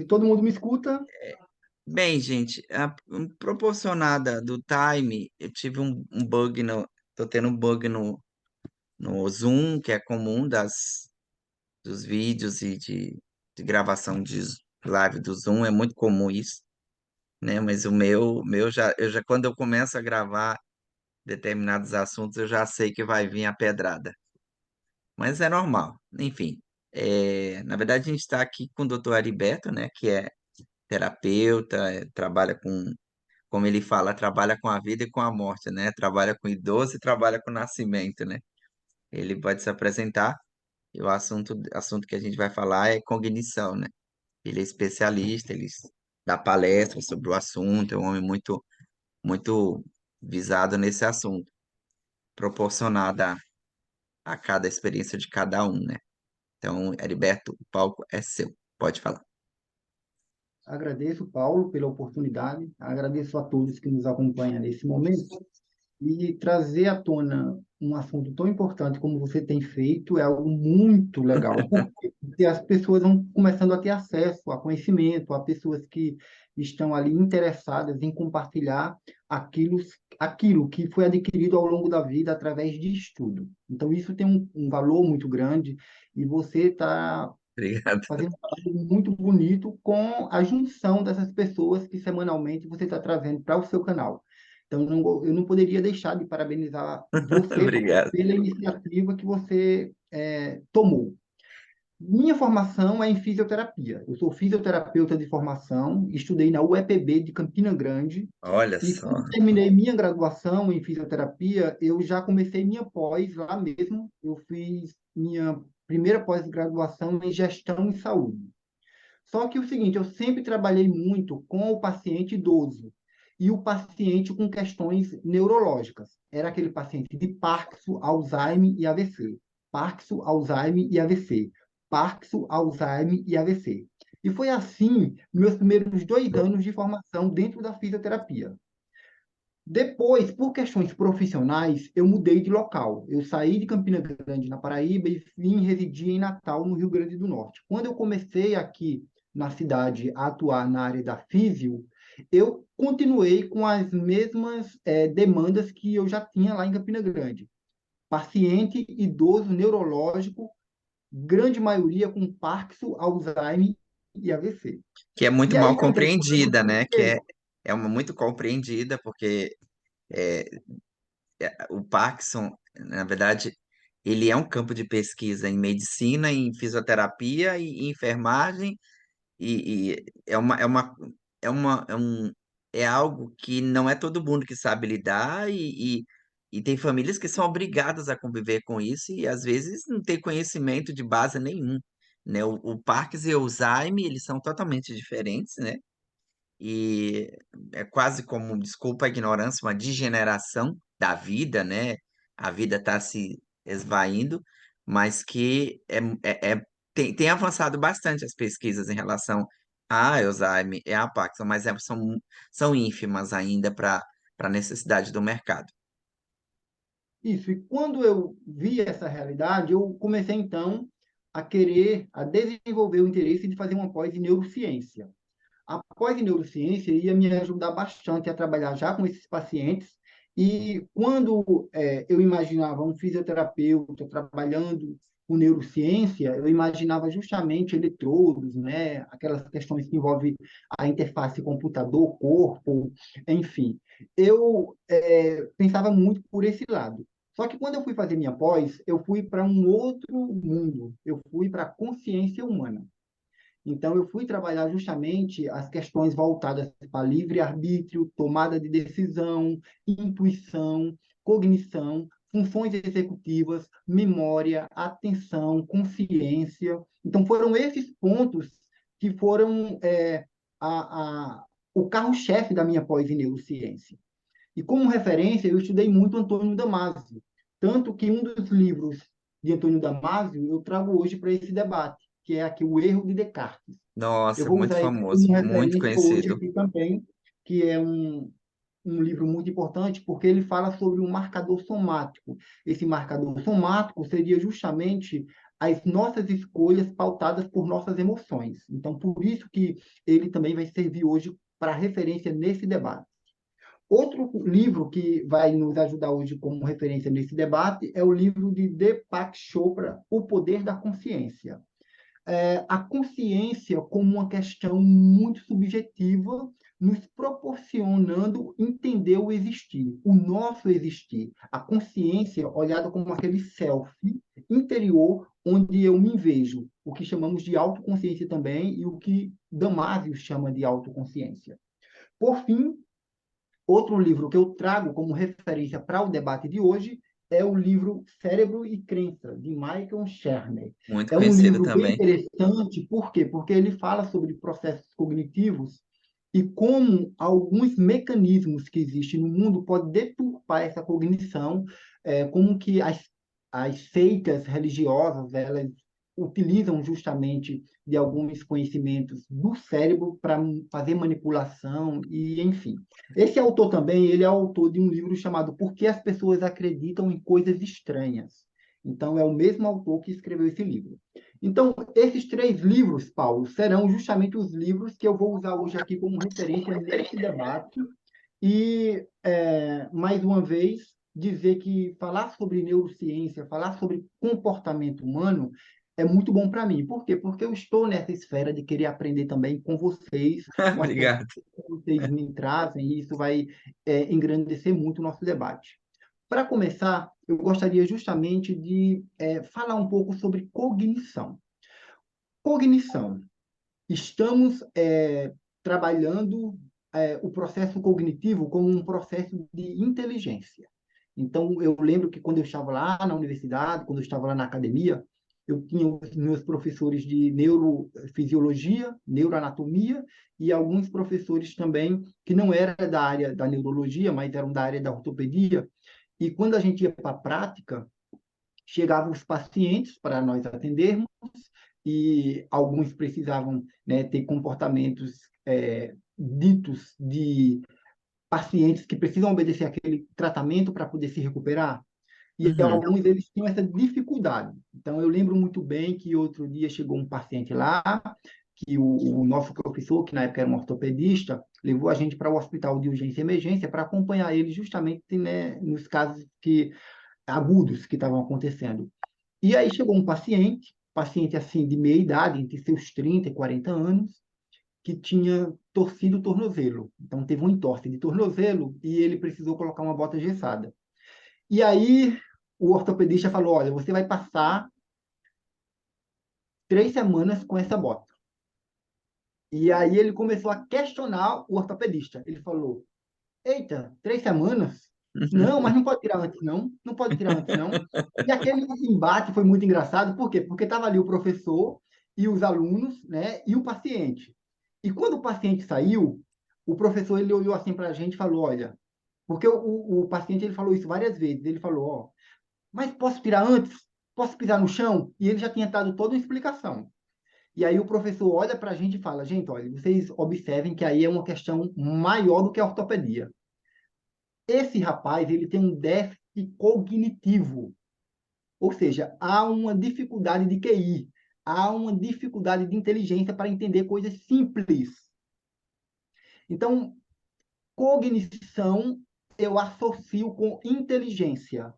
Se todo mundo me escuta, Bem, gente, proporcionada do time, eu tive um bug tô tendo um bug no Zoom, que é comum dos vídeos e de gravação de live do Zoom, é muito comum isso, né? Mas quando eu começo a gravar determinados assuntos, eu já sei que vai vir a pedrada. Mas é normal, enfim. Na verdade, a gente está aqui com o doutor Heriberto, né? Que é terapeuta, trabalha como ele fala, trabalha com a vida e com a morte, né? Trabalha com idoso e trabalha com o nascimento, né? Ele pode se apresentar e o assunto que a gente vai falar é cognição, né? Ele é especialista, ele dá palestras sobre o assunto, é um homem muito visado nesse assunto, proporcionada a cada experiência de cada um, né? Então, Heriberto, o palco é seu. Pode falar. agradeço, Paulo, pela oportunidade, agradeço a todos que nos acompanham nesse momento. E trazer à tona um assunto tão importante como você tem feito é algo muito legal, porque as pessoas vão começando a ter acesso a conhecimento, a pessoas que estão ali interessadas em compartilhar aquilo, aquilo que foi adquirido ao longo da vida através de estudo. Então, isso tem um valor muito grande e você está Obrigado. fazendo um trabalho muito bonito com a junção dessas pessoas que semanalmente você está trazendo para o seu canal. Então, eu não poderia deixar de parabenizar você Obrigado. pela iniciativa que você tomou. Minha formação é em fisioterapia. Eu sou fisioterapeuta de formação, estudei na UEPB de Campina Grande, Olha e só. quando terminei minha graduação em fisioterapia, eu já comecei minha pós lá mesmo. Eu fiz minha primeira pós-graduação em gestão em saúde. Só que o seguinte, eu sempre trabalhei muito com o paciente idoso e o paciente com questões neurológicas. Era aquele paciente de Parkinson, Alzheimer e AVC. Parkinson, Alzheimer e AVC. Parkinson, Alzheimer e AVC. E foi assim meus primeiros 2 anos de formação dentro da fisioterapia. Depois, por questões profissionais, eu mudei de local. Eu saí de Campina Grande, na Paraíba, e vim residir em Natal, no Rio Grande do Norte. Quando eu comecei aqui na cidade a atuar na área da físio, eu continuei com as mesmas demandas que eu já tinha lá em Campina Grande. Paciente idoso neurológico, grande maioria com Parkinson, Alzheimer e AVC. Que é muito E mal aí, André, quando eu compreendida, né? Que comecei, é uma muito compreendida, porque é, o Parkinson, na verdade, ele é um campo de pesquisa em medicina, em fisioterapia e em enfermagem, e é algo que não é todo mundo que sabe lidar, e tem famílias que são obrigadas a conviver com isso, e às vezes não tem conhecimento de base nenhum, né? O Parkinson e o Alzheimer, eles são totalmente diferentes, né? E é quase como, desculpa a ignorância, uma degeneração da vida, né? A vida está se esvaindo, mas que tem avançado bastante as pesquisas em relação a Alzheimer e a Parkinson, mas são ínfimas ainda para a necessidade do mercado. isso, e quando eu vi essa realidade, eu comecei então a desenvolver o interesse de fazer uma pós em neurociência. A pós em neurociência ia me ajudar bastante a trabalhar já com esses pacientes, e quando eu imaginava um fisioterapeuta trabalhando com neurociência, eu imaginava justamente eletrodos, né? Aquelas questões que envolvem a interface computador-corpo, enfim. Eu pensava muito por esse lado. Só que quando eu fui fazer minha pós, eu fui para um outro mundo, eu fui para a consciência humana. Então, eu fui trabalhar justamente as questões voltadas para livre-arbítrio, tomada de decisão, intuição, cognição, funções executivas, memória, atenção, consciência. Então, foram esses pontos que foram o carro-chefe da minha pós em neurociência. E como referência, eu estudei muito Antônio Damasio, tanto que um dos livros de Antônio Damasio eu trago hoje para esse debate, que é aqui o Erro de Descartes. Eu Nossa, vou muito usar ele famoso, como muito referência hoje conhecido. aqui também, que é um livro muito importante, porque ele fala sobre um marcador somático. Esse marcador somático seria justamente as nossas escolhas pautadas por nossas emoções. Então, por isso que ele também vai servir hoje para referência nesse debate. Outro livro que vai nos ajudar hoje como referência nesse debate é o livro de Deepak Chopra, O Poder da Consciência. A consciência como uma questão muito subjetiva, nos proporcionando entender o existir, o nosso existir. A consciência olhada como aquele self interior, onde eu me vejo, o que chamamos de autoconsciência também, e o que Damasio chama de autoconsciência. Por fim, outro livro que eu trago como referência para o debate de hoje é o livro Cérebro e Crença, de Michael Shermer. Muito É um conhecido livro bem também. interessante, por quê? Porque ele fala sobre processos cognitivos e como alguns mecanismos que existem no mundo podem deturpar essa cognição, como que as seitas religiosas, elas utilizam justamente de alguns conhecimentos do cérebro para fazer manipulação e, enfim. Esse autor também, ele é autor de um livro chamado Por que as pessoas acreditam em coisas estranhas. Então, é o mesmo autor que escreveu esse livro. Então, esses três livros, Paulo, serão justamente os livros que eu vou usar hoje aqui como referência nesse debate. E, mais uma vez, dizer que falar sobre neurociência, falar sobre comportamento humano, é muito bom para mim. Por quê? Porque eu estou nessa esfera de querer aprender também com vocês, com as Obrigado. que vocês me trazem, e isso vai engrandecer muito o nosso debate. Para começar, eu gostaria justamente de falar um pouco sobre cognição. Cognição. Estamos trabalhando o processo cognitivo como um processo de inteligência. Então, eu lembro que quando eu estava lá na universidade, quando eu estava lá na academia, eu tinha os meus professores de neurofisiologia, neuroanatomia, e alguns professores também que não eram da área da neurologia, mas eram da área da ortopedia. E quando a gente ia para a prática, chegavam os pacientes para nós atendermos, e alguns precisavam, né, ter comportamentos ditos de pacientes que precisam obedecer aquele tratamento para poder se recuperar. E Uhum. alguns deles tinham essa dificuldade. Então, eu lembro muito bem que outro dia chegou um paciente lá, que o nosso professor, que na época era um ortopedista, levou a gente para o hospital de urgência e emergência para acompanhar ele justamente, né, nos casos agudos que estavam acontecendo. E aí chegou um paciente assim de meia idade, entre seus 30 e 40 anos, que tinha torcido o tornozelo. Então teve um entorse de tornozelo e ele precisou colocar uma bota engessada. E aí o ortopedista falou: olha, você vai passar 3 semanas com essa bota. E aí ele começou a questionar o ortopedista. Ele falou: eita, 3 semanas? Não, mas não pode tirar antes, não. Não pode tirar antes, não. E aquele embate foi muito engraçado, por quê? Porque estava ali o professor e os alunos, né, e o paciente. E quando o paciente saiu, o professor ele olhou assim para a gente e falou: olha, porque o paciente ele falou isso várias vezes. Ele falou: ó, mas posso tirar antes? Posso pisar no chão? E ele já tinha dado toda uma explicação. E aí o professor olha para a gente e fala: gente, olha, vocês observem que aí é uma questão maior do que a ortopedia. Esse rapaz ele tem um déficit cognitivo, ou seja, há uma dificuldade de QI, há uma dificuldade de inteligência para entender coisas simples. Então, cognição eu associo com inteligência.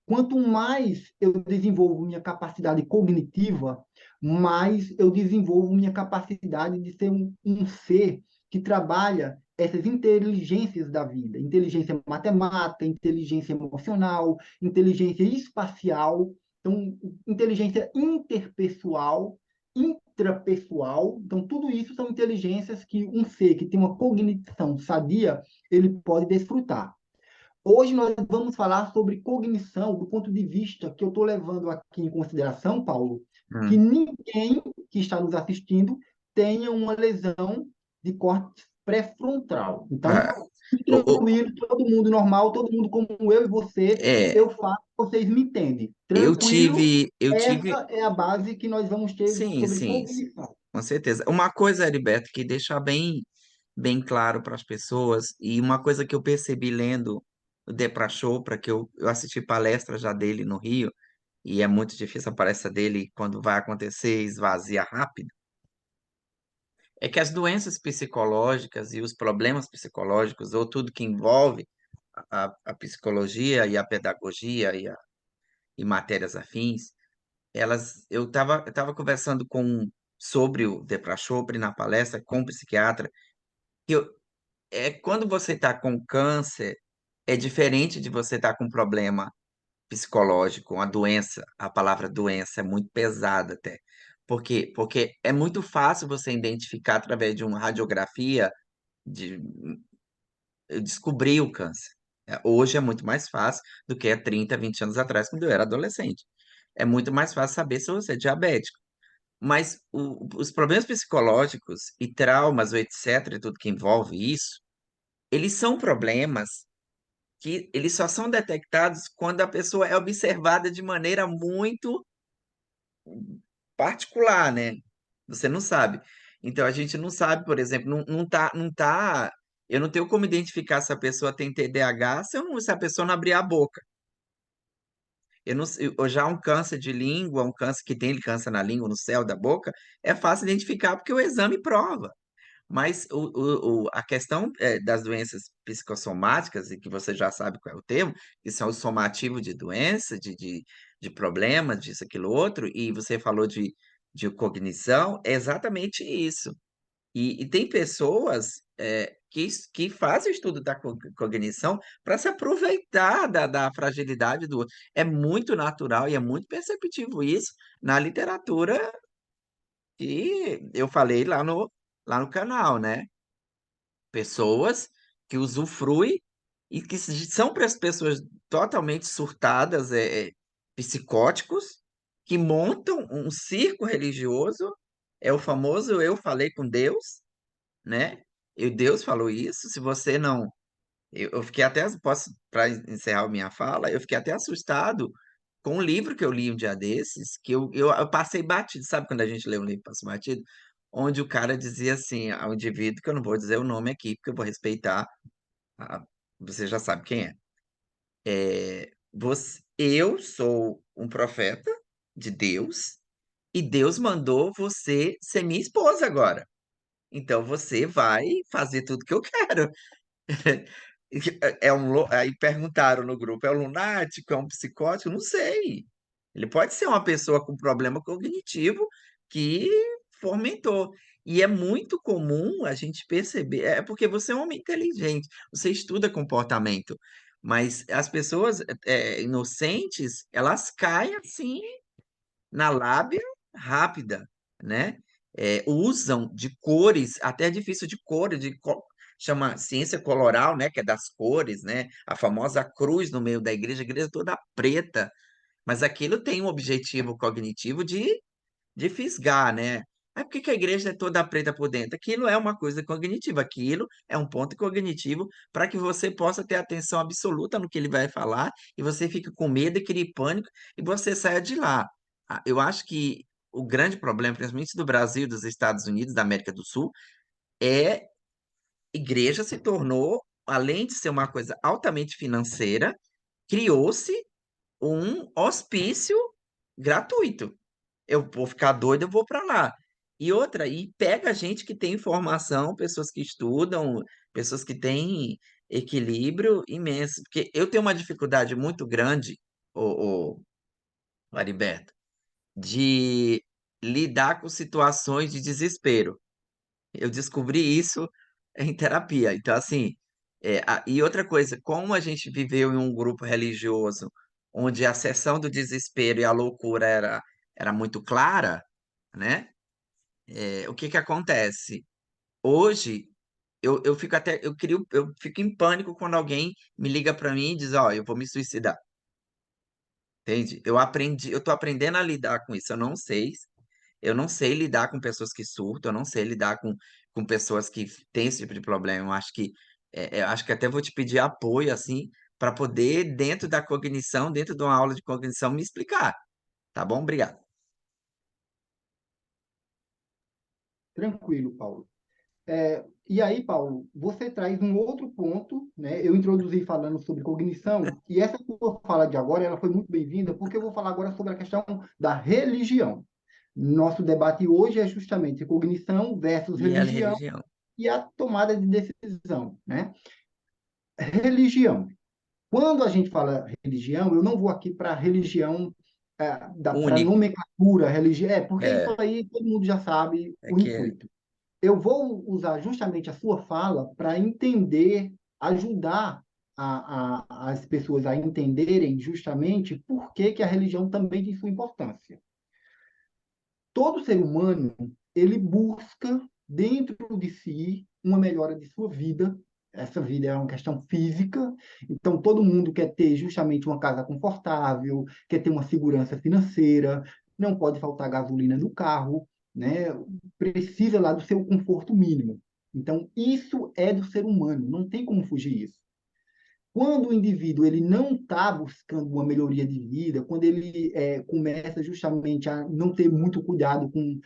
Quanto mais eu desenvolvo minha capacidade cognitiva, mais eu desenvolvo minha capacidade de ser um ser que trabalha essas inteligências da vida, inteligência matemática, inteligência emocional, inteligência espacial, então inteligência interpessoal, intrapessoal. Então tudo isso são inteligências que um ser que tem uma cognição sadia, ele pode desfrutar. Hoje nós vamos falar sobre cognição do ponto de vista que eu estou levando aqui em consideração, Paulo, que Hum. ninguém que está nos assistindo tenha uma lesão de córtex pré-frontal. Então, Ah, o- tranquilo, todo mundo normal, todo mundo como eu e você, é, eu faço, vocês me entendem. eu Tranquilo, tive, eu tive, essa é a base que nós vamos ter sim, sobre sim, cognição. com certeza. Uma coisa, Heriberto, que deixa bem claro para as pessoas, e uma coisa que eu percebi lendo o Depra Chopra, que eu assisti palestra já dele no Rio, e é muito difícil a palestra dele, quando vai acontecer, esvazia rápido, é que as doenças psicológicas e os problemas psicológicos, ou tudo que envolve a psicologia e a pedagogia e matérias afins, eu tava conversando sobre o Depra Chopra na palestra com um psiquiatra, que quando você está com câncer, é diferente de você estar com problema psicológico, uma doença. A palavra doença é muito pesada até. Por quê? Porque é muito fácil você identificar através de uma radiografia, de descobrir o câncer. Hoje é muito mais fácil do que há 30, 20 anos atrás, quando eu era adolescente. É muito mais fácil saber se você é diabético. Mas os problemas psicológicos e traumas, ou etc., e tudo que envolve isso, eles são problemas que eles só são detectados quando a pessoa é observada de maneira muito particular, né? Você não sabe. Então a gente não sabe, por exemplo, eu não tenho como identificar se a pessoa tem TDAH se a pessoa não abrir a boca. Eu não, eu já um câncer de língua, um câncer que tem câncer na língua, no céu da boca, é fácil identificar porque o exame prova. Mas a questão das doenças psicossomáticas, e que você já sabe qual é o termo, que são os somativos de doença, de problemas, disso, aquilo, outro, e você falou de cognição, é exatamente isso. E tem pessoas que fazem o estudo da cognição para se aproveitar da fragilidade do outro. É muito natural e é muito perceptível isso na literatura que eu falei lá no canal, né? Pessoas que usufruem e que são para as pessoas totalmente surtadas, psicóticos, que montam um circo religioso, é o famoso eu falei com Deus, né? E Deus falou isso, se você não. Eu fiquei até, posso, para encerrar a minha fala, eu fiquei até assustado com um livro que eu li um dia desses, que eu passei batido, sabe quando a gente lê um livro e passa batido? Onde o cara dizia assim ao indivíduo, que eu não vou dizer o nome aqui, porque eu vou respeitar, a- você já sabe quem é. Eu sou um profeta de Deus, e Deus mandou você ser minha esposa agora. Então você vai fazer tudo que eu quero. Aí perguntaram no grupo, é um lunático, é um psicótico? Não sei. Ele pode ser uma pessoa com problema cognitivo que fomentou. E é muito comum a gente perceber, é porque você é um homem inteligente, você estuda comportamento, mas as pessoas inocentes, elas caem assim na lábia rápida, né? Usam de cores, até é difícil de cores, chama ciência coloral, né? Que é das cores, né? A famosa cruz no meio da igreja, a igreja toda preta, mas aquilo tem um objetivo cognitivo de fisgar, né? Mas por que que a igreja é toda preta por dentro? Aquilo é uma coisa cognitiva, aquilo é um ponto cognitivo para que você possa ter atenção absoluta no que ele vai falar e você fique com medo e crie pânico e você saia de lá. Eu acho que o grande problema, principalmente do Brasil, dos Estados Unidos, da América do Sul, é igreja se tornou, além de ser uma coisa altamente financeira, criou-se um hospício gratuito. Eu vou ficar doido, eu vou para lá. E outra, e pega gente que tem informação, pessoas que estudam, pessoas que têm equilíbrio imenso. Porque eu tenho uma dificuldade muito grande, o Heriberto, de lidar com situações de desespero. Eu descobri isso em terapia. Então, assim, e outra coisa, como a gente viveu em um grupo religioso onde a seção do desespero e a loucura era muito clara, né? O que que acontece? Hoje, eu fico até, eu fico em pânico quando alguém me liga para mim e diz, ó, eu vou me suicidar, entende? Eu tô aprendendo a lidar com isso, eu não sei lidar com pessoas que surtam, eu não sei lidar com pessoas que têm esse tipo de problema. Eu acho que até vou te pedir apoio, assim, para poder, dentro da cognição, dentro de uma aula de cognição, me explicar. Tá bom? Obrigado. Tranquilo, Paulo. E aí, Paulo, você traz um outro ponto, né? Eu introduzi falando sobre cognição, e essa tua fala de agora, ela foi muito bem-vinda, porque eu vou falar agora sobre a questão da religião. Nosso debate hoje é justamente cognição versus E a religião religião. e a tomada de decisão, né? Religião. Quando a gente fala religião, eu não vou aqui para religião, para Única. nomenclatura, religião, porque isso É, aí todo mundo já sabe é o que é intuito. Eu vou usar justamente a sua fala para entender, ajudar as pessoas a entenderem justamente por que, que a religião também tem sua importância. Todo ser humano, ele busca dentro de si uma melhora de sua vida. Essa vida é uma questão física, então todo mundo quer ter justamente uma casa confortável, quer ter uma segurança financeira, não pode faltar gasolina no carro, né? Precisa lá do seu conforto mínimo. Então, isso é do ser humano, não tem como fugir isso. Quando o indivíduo ele não está buscando uma melhoria de vida, quando ele começa justamente a não ter muito cuidado com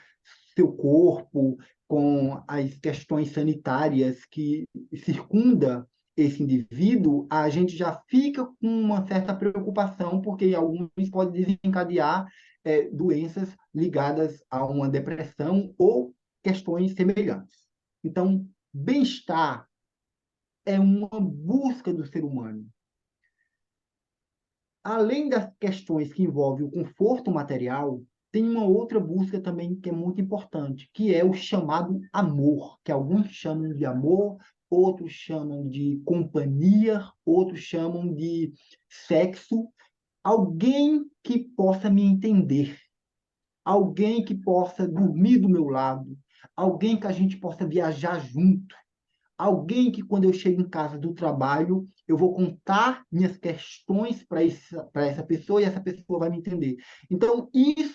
seu corpo, com as questões sanitárias que circunda esse indivíduo, a gente já fica com uma certa preocupação, porque alguns podem desencadear doenças ligadas a uma depressão ou questões semelhantes. Então, bem-estar é uma busca do ser humano. Além das questões que envolvem o conforto material, tem uma outra busca também que é muito importante, que é o chamado amor, que alguns chamam de amor, outros chamam de companhia, outros chamam de sexo. Alguém que possa me entender, alguém que possa dormir do meu lado, alguém que a gente possa viajar junto, alguém que, quando eu chego em casa do trabalho, eu vou contar minhas questões para essa pessoa e essa pessoa vai me entender. Então,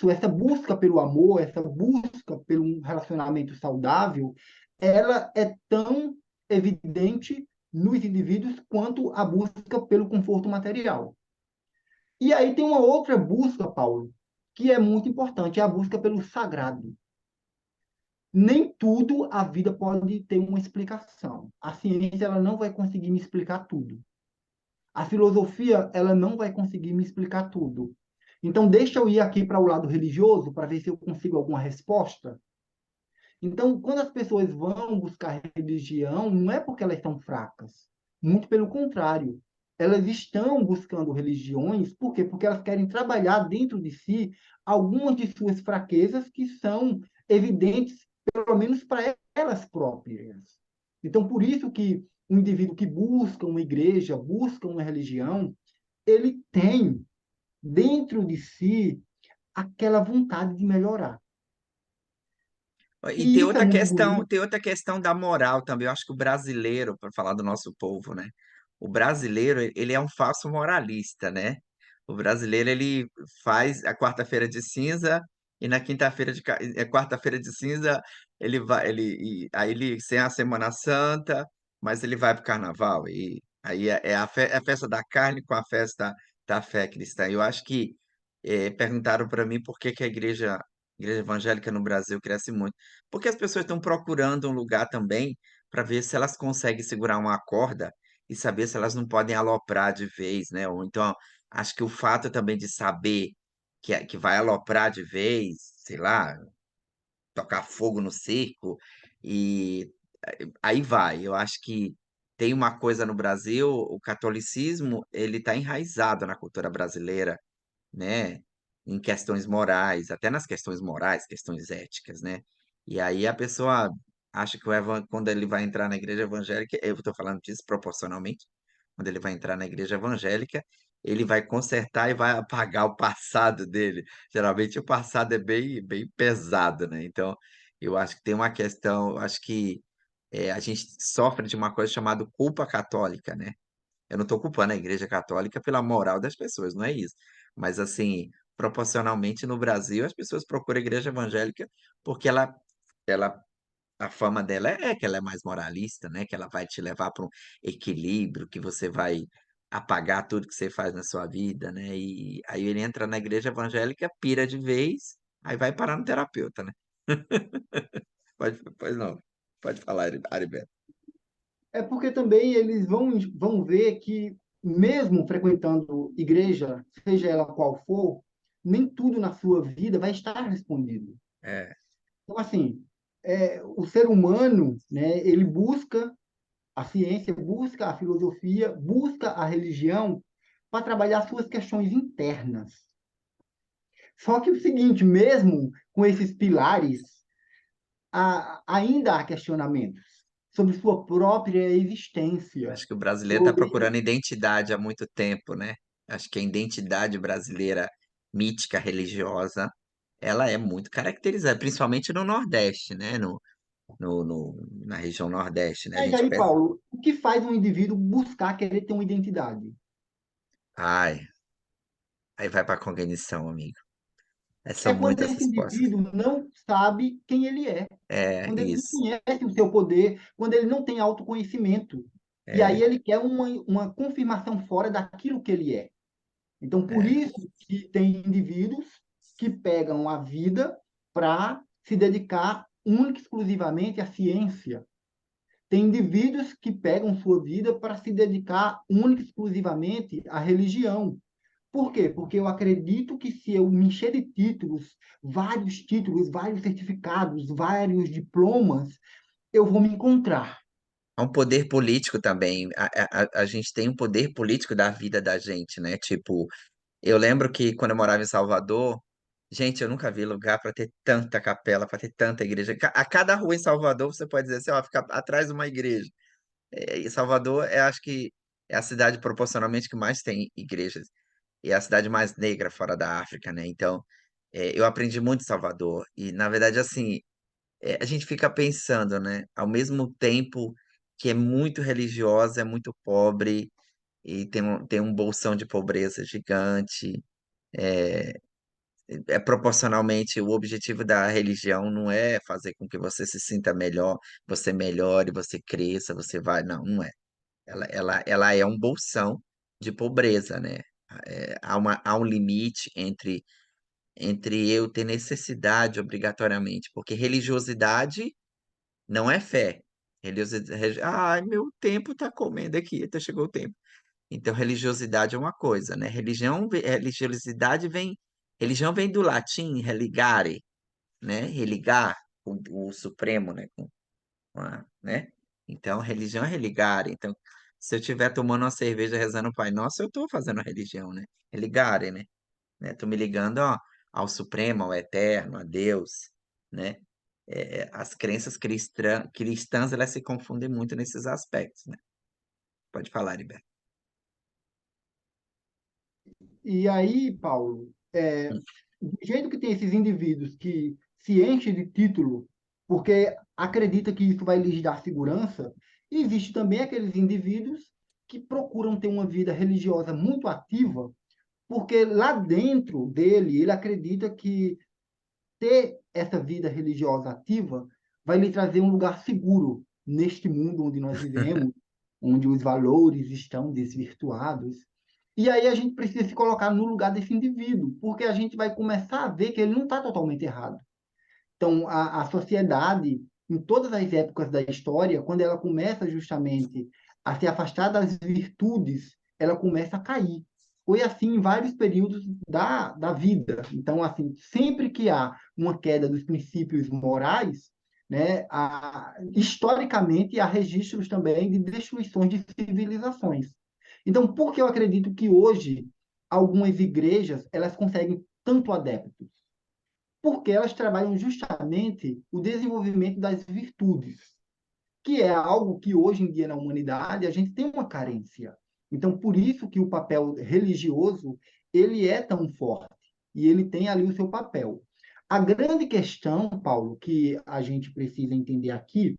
essa busca pelo amor, essa busca pelo um relacionamento saudável, ela é tão evidente nos indivíduos quanto a busca pelo conforto material. E aí tem uma outra busca, Paulo, que é muito importante, é a busca pelo sagrado. Nem tudo a vida pode ter uma explicação. A ciência ela não vai conseguir me explicar tudo. A filosofia ela não vai conseguir me explicar tudo. Então, deixa eu ir aqui para o lado religioso para ver se eu consigo alguma resposta. Então, quando as pessoas vão buscar religião, não é porque elas estão fracas. Muito pelo contrário. Elas estão buscando religiões, por quê? Porque elas querem trabalhar dentro de si algumas de suas fraquezas que são evidentes, pelo menos para elas próprias. Então, por isso que um indivíduo que busca uma igreja, busca uma religião, ele tem dentro de si aquela vontade de melhorar. E E isso é muito bonito. tem outra questão da moral também. Eu acho que o brasileiro, para falar do nosso povo, né? O brasileiro, ele é um falso moralista, né? O brasileiro, ele faz a quarta-feira de cinza e na quinta-feira quarta-feira de cinza, aí ele sem a Semana Santa, mas ele vai para o carnaval. E aí é a festa da carne com a festa da fé cristã. Eu acho que perguntaram para mim por que que a igreja evangélica no Brasil cresce muito. Porque as pessoas estão procurando um lugar também para ver se elas conseguem segurar uma corda e saber se elas não podem aloprar de vez, né? Ou então, acho que o fato também de saber que vai aloprar de vez, sei lá, tocar fogo no circo, e aí vai. Eu acho que tem uma coisa no Brasil, o catolicismo, ele está enraizado na cultura brasileira, né? Em questões morais, até nas questões morais, questões éticas, né? E aí a pessoa acha que quando ele vai entrar na igreja evangélica, eu estou falando disso proporcionalmente, quando ele vai entrar na igreja evangélica, ele vai consertar e vai apagar o passado dele. Geralmente o passado é bem, bem pesado, né? Então, eu acho que tem uma questão, eu acho que a gente sofre de uma coisa chamada culpa católica, né? Eu não estou culpando a Igreja Católica pela moral das pessoas, não é isso. Mas, assim, proporcionalmente no Brasil, as pessoas procuram a Igreja Evangélica porque ela, a fama dela é que ela é mais moralista, né? Que ela vai te levar para um equilíbrio, que você vai apagar tudo que você faz na sua vida, né? E aí ele entra na Igreja Evangélica, pira de vez, aí vai parar no terapeuta, né? Pois não. Pode falar, Ariberto. É porque também eles vão ver que, mesmo frequentando igreja, seja ela qual for, nem tudo na sua vida vai estar respondido. É, Então, assim, o ser humano, né, ele busca a ciência, busca a filosofia, busca a religião para trabalhar suas questões internas. Só que o seguinte, mesmo com esses pilares, ainda há questionamentos sobre sua própria existência, acho que o brasileiro está sobre procurando identidade há muito tempo, né? Acho que a identidade brasileira mítica, religiosa, ela é muito caracterizada, principalmente no Nordeste, né? Na região Nordeste, né? A Mas gente aí, pensa, Paulo, o que faz um indivíduo buscar querer ter uma identidade? ai, aí vai para a cognição, amigo. São É quando muitas esse respostas. indivíduo não sabe quem ele é, É, quando ele não isso. conhece o seu poder, quando ele não tem autoconhecimento. E É, aí ele quer uma confirmação fora daquilo que ele é. Então, por é. isso que tem indivíduos que pegam a vida para se dedicar única e exclusivamente à ciência. Tem indivíduos que pegam sua vida para se dedicar única e exclusivamente à religião. Por quê? Porque eu acredito que se eu me encher de títulos, vários certificados, vários diplomas, eu vou me encontrar. Há um poder político também. A gente tem um poder político da vida da gente, né? Tipo, eu lembro que quando eu morava em Salvador, gente, eu nunca vi lugar para ter tanta capela, para ter tanta igreja. A cada rua em Salvador, você pode dizer assim, ó, fica atrás de uma igreja. E Salvador, acho que é a cidade proporcionalmente que mais tem igrejas. E é a cidade mais negra fora da África, né? Então, eu aprendi muito em Salvador. E, na verdade, assim, a gente fica pensando, né? Ao mesmo tempo que é muito religiosa, é muito pobre, e tem um bolsão de pobreza gigante. Proporcionalmente, o objetivo da religião não é fazer com que você se sinta melhor, você melhore, você cresça, você vai. Não, não é. Ela é um bolsão de pobreza, né? Há um limite entre eu ter necessidade obrigatoriamente, porque religiosidade não é fé. Religiosidade, ai, meu tempo tá comendo aqui, até chegou o tempo. Então, religiosidade é uma coisa, né? Religião vem do latim religare, né? Religar o Supremo, né? Né? Então, religião é religare. Então, se eu estiver tomando uma cerveja rezando o Pai Nosso, eu estou fazendo religião, né? Religare, né? Tô me ligando, ó, ao Supremo, ao Eterno, a Deus, né? As crenças cristãs, elas se confundem muito nesses aspectos, né? Pode falar, Iber. E aí, Paulo, do jeito que tem esses indivíduos que se enchem de título porque acredita que isso vai lhes dar segurança, existe também aqueles indivíduos que procuram ter uma vida religiosa muito ativa, porque lá dentro dele ele acredita que ter essa vida religiosa ativa vai lhe trazer um lugar seguro neste mundo onde nós vivemos, onde os valores estão desvirtuados. E aí a gente precisa se colocar no lugar desse indivíduo, porque a gente vai começar a ver que ele não está totalmente errado. Então, a sociedade, em todas as épocas da história, quando ela começa justamente a se afastar das virtudes, ela começa a cair. Foi assim em vários períodos da vida. Então, assim, sempre que há uma queda dos princípios morais, né, historicamente há registros também de destruições de civilizações. Então, por que eu acredito que hoje algumas igrejas elas conseguem tanto adeptos? Porque elas trabalham justamente o desenvolvimento das virtudes, que é algo que hoje em dia na humanidade a gente tem uma carência. Então, por isso que o papel religioso ele é tão forte e ele tem ali o seu papel. A grande questão, Paulo, que a gente precisa entender aqui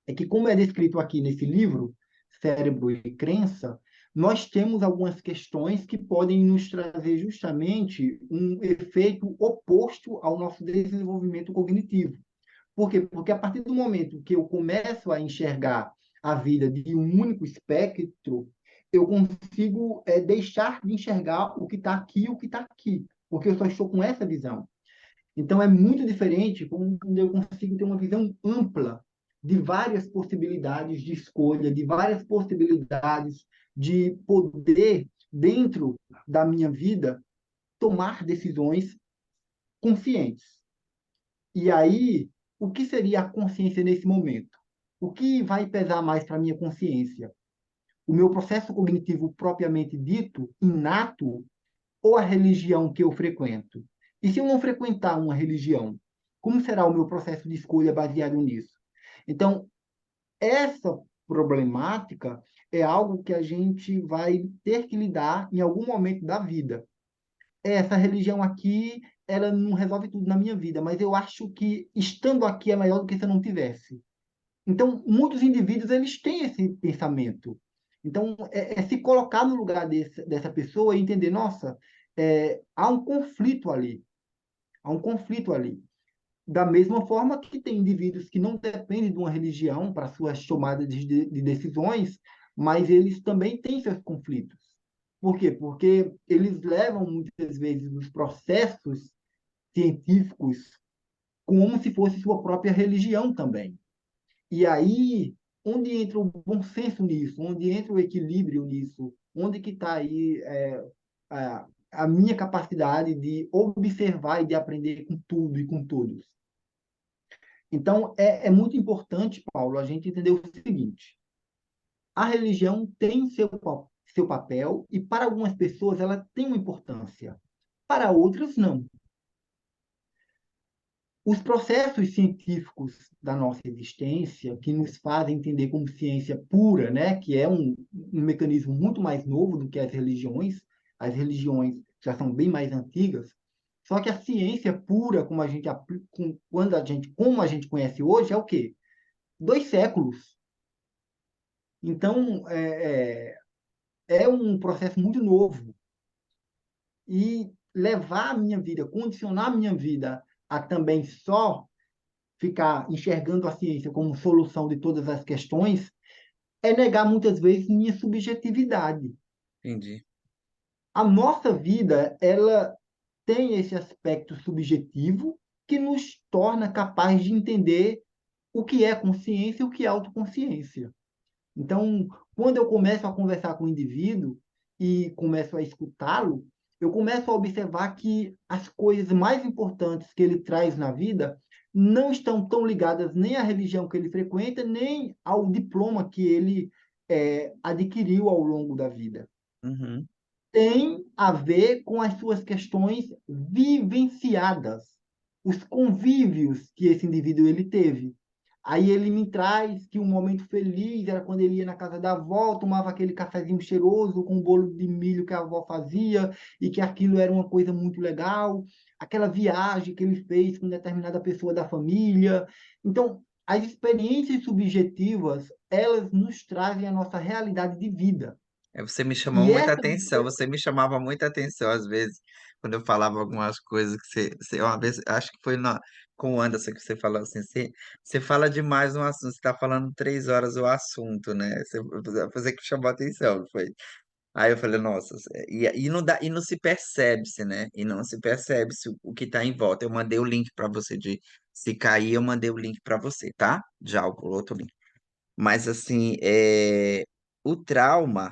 é que, como é descrito aqui nesse livro, Cérebro e Crença, nós temos algumas questões que podem nos trazer justamente um efeito oposto ao nosso desenvolvimento cognitivo. Por quê? Porque a partir do momento que eu começo a enxergar a vida de um único espectro, eu consigo deixar de enxergar o que está aqui e o que está aqui, porque eu só estou com essa visão. Então, é muito diferente quando eu consigo ter uma visão ampla de várias possibilidades de escolha, de várias possibilidades de poder, dentro da minha vida, tomar decisões conscientes. E aí, o que seria a consciência nesse momento? O que vai pesar mais para a minha consciência? O meu processo cognitivo propriamente dito, inato, ou a religião que eu frequento? E se eu não frequentar uma religião, como será o meu processo de escolha baseado nisso? Então, essa problemática é algo que a gente vai ter que lidar em algum momento da vida. Essa religião aqui, ela não resolve tudo na minha vida, mas eu acho que estando aqui é melhor do que se eu não tivesse. Então, muitos indivíduos, eles têm esse pensamento. Então, é se colocar no lugar dessa pessoa e entender, nossa, há um conflito ali. Há um conflito ali. Da mesma forma que tem indivíduos que não dependem de uma religião para suas tomadas de decisões, mas eles também têm seus conflitos. Por quê? Porque eles levam muitas vezes os processos científicos como se fosse sua própria religião também. E aí, onde entra o bom senso nisso? Onde entra o equilíbrio nisso? Onde que está aí a minha capacidade de observar e de aprender com tudo e com todos? Então, é muito importante, Paulo, a gente entender o seguinte: a religião tem seu papel e para algumas pessoas ela tem uma importância, para outras não. Os processos científicos da nossa existência, que nos fazem entender como ciência pura, né, que é um mecanismo muito mais novo do que as religiões já são bem mais antigas, só que a ciência pura, como a gente conhece hoje, é o quê? 2 séculos. Então, é um processo muito novo. E levar a minha vida, condicionar a minha vida a também só ficar enxergando a ciência como solução de todas as questões, é negar muitas vezes minha subjetividade. Entendi. A nossa vida, ela tem esse aspecto subjetivo que nos torna capaz de entender o que é consciência e o que é autoconsciência. Então, quando eu começo a conversar com o indivíduo e começo a escutá-lo, eu começo a observar que as coisas mais importantes que ele traz na vida não estão tão ligadas nem à religião que ele frequenta, nem ao diploma que ele adquiriu ao longo da vida. Uhum. Tem a ver com as suas questões vivenciadas, os convívios que esse indivíduo ele teve. Aí ele me traz que um momento feliz era quando ele ia na casa da avó, tomava aquele cafezinho cheiroso com o bolo de milho que a avó fazia e que aquilo era uma coisa muito legal. Aquela viagem que ele fez com determinada pessoa da família. Então, as experiências subjetivas, elas nos trazem a nossa realidade de vida. Você me chamou E muita essa atenção, você me chamava muita atenção às vezes, quando eu falava algumas coisas que uma vez, acho que foi com o Anderson que você falou assim, você fala demais no assunto, você está falando 3 horas o assunto, né? Você que chamou a atenção, não foi? Aí eu falei, nossa, e não dá, e não se percebe-se, né? E não se percebe-se o que está em volta. Eu mandei o link para você de se cair, eu mandei o link para você, tá? Já o outro link. Mas assim, o trauma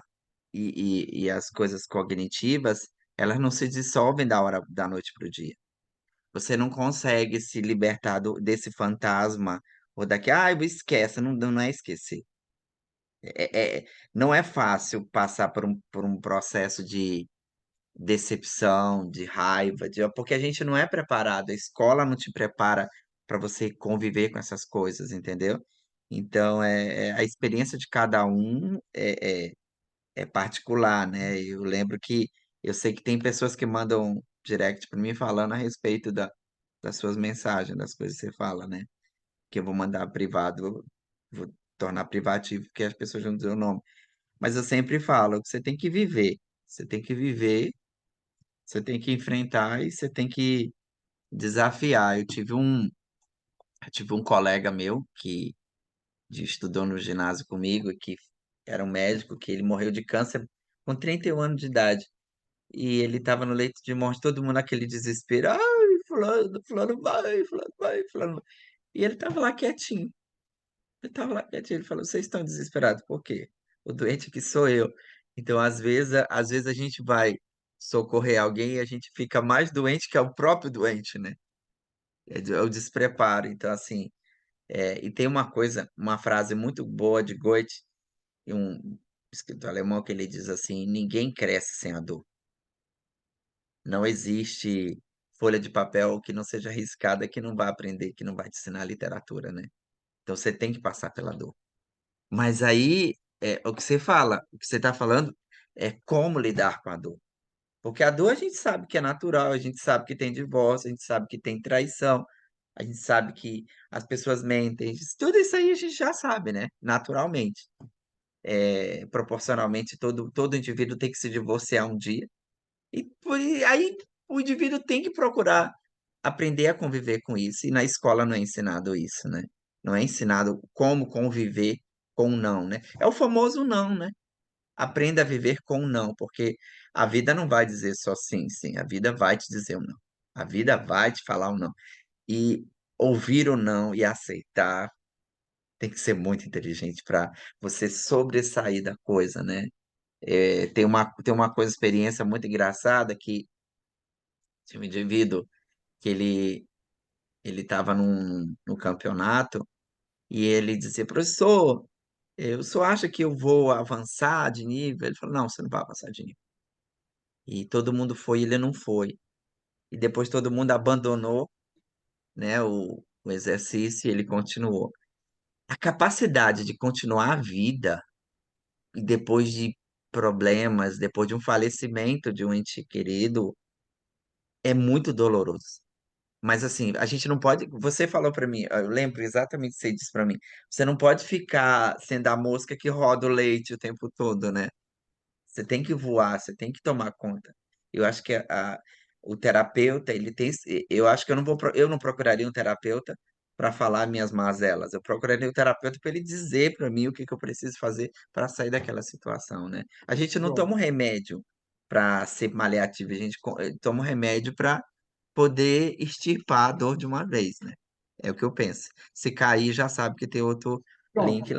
e as coisas cognitivas, elas não se dissolvem da noite para o dia. Você não consegue se libertar desse fantasma ou esquece, não, não é esquecer. Não é fácil passar por um processo de decepção, de raiva, porque a gente não é preparado, a escola não te prepara para você conviver com essas coisas, entendeu? Então, a experiência de cada um é particular, né? Eu lembro que eu sei que tem pessoas que mandam direct para mim falando a respeito das suas mensagens, das coisas que você fala, né? Que eu vou mandar privado, vou tornar privativo, porque as pessoas vão dizer o nome. Mas eu sempre falo que você tem que viver. Você tem que viver, você tem que enfrentar e você tem que desafiar. Eu tive um colega meu estudou no ginásio comigo, que era um médico, que ele morreu de câncer com 31 anos de idade. E ele estava no leito de morte, todo mundo naquele desespero. Ai, fulano, fulano vai, fulano vai, fulano vai. E ele estava lá quietinho. Ele tava lá quietinho, ele falou: "Vocês estão desesperados por quê? O doente aqui sou eu". Então, às vezes a gente vai socorrer alguém e a gente fica mais doente que é o próprio doente, né? É o despreparo. Então, assim, e tem uma frase muito boa de Goethe, e um escritor alemão, que ele diz assim: "Ninguém cresce sem a dor". Não existe folha de papel que não seja riscada, que não vai aprender, que não vai te ensinar literatura, né? Então você tem que passar pela dor. Mas aí, o que você fala, o que você está falando é como lidar com a dor. Porque a dor a gente sabe que é natural, a gente sabe que tem divórcio, a gente sabe que tem traição, a gente sabe que as pessoas mentem, tudo isso aí a gente já sabe, né? Naturalmente. Proporcionalmente, todo indivíduo tem que se divorciar um dia. E aí o indivíduo tem que procurar aprender a conviver com isso, e na escola não é ensinado isso, né? Não é ensinado como conviver com o não, né? É o famoso não, né? Aprenda a viver com o não, porque a vida não vai dizer só sim, sim, a vida vai te dizer o não. A vida vai te falar o não. E ouvir o não e aceitar tem que ser muito inteligente para você sobressair da coisa, né? Tem uma coisa, experiência muito engraçada que tinha um indivíduo que ele estava no campeonato e ele dizia: "Professor, o senhor acha que eu vou avançar de nível?" Ele falou: "Não, você não vai avançar de nível." E todo mundo foi e ele não foi. E depois todo mundo abandonou, né, o exercício e ele continuou. A capacidade de continuar a vida e depois de problemas, depois de um falecimento de um ente querido, é muito doloroso. Mas assim, a gente não pode. Você falou para mim, eu lembro exatamente o que você disse para mim. Você não pode ficar sendo a mosca que roda o leite o tempo todo, né? Você tem que voar, você tem que tomar conta. Eu acho que o terapeuta, ele tem. Eu acho que eu não procuraria um terapeuta para falar minhas mazelas. Eu procuraria um terapeuta para ele dizer para mim o que que eu preciso fazer para sair daquela situação, né? A gente não toma Pronto. um remédio para ser paliativo, a gente toma um remédio para poder extirpar a dor de uma vez, né? É o que eu penso. Se cair, já sabe que tem outro Pronto. link